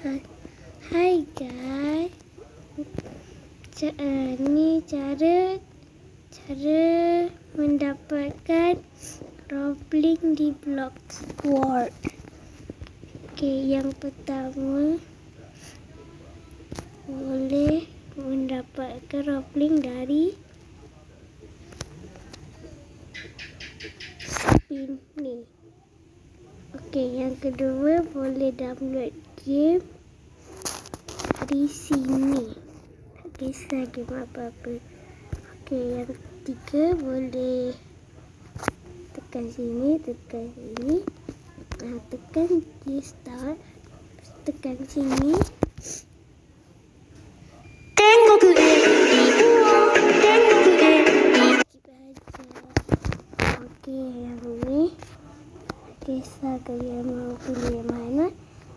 Hai guys, ni cara mendapatkan Robling di Bloxworld. Okey, yang pertama boleh mendapatkan Robling dari spin ni. Okey, yang kedua boleh download game dari sini. Tak kisah game apa-apa. Okey, yang ketiga boleh tekan sini, tekan di start, tekan sini. Okey, yang ni kisah kalian mau pilih mana?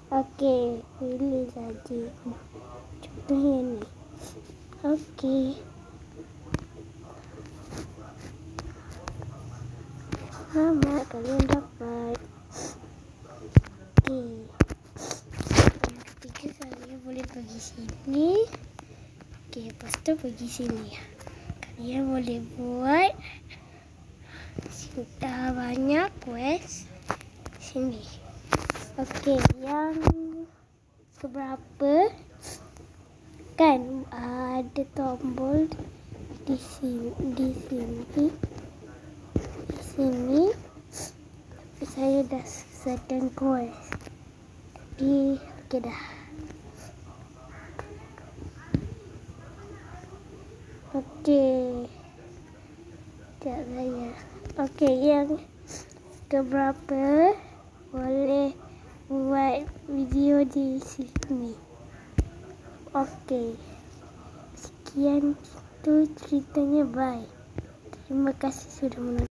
Okey, pilih saja. Contohnya ni. Okey. Selamat kalian dapat. Okey. Yang ketiga kalian boleh pergi sini. Okey, lepas tu pergi sini. Kalian boleh buat sudah banyak quest sini. Okey, yang keberapa kan ada tombol di sini. Tapi saya dah setting quest. Jadi okey dah. Okey. Sekejap saya. Okey, yang keberapa boleh buat video di sini. Okey. Sekian itu ceritanya. Bye. Terima kasih sudah menonton.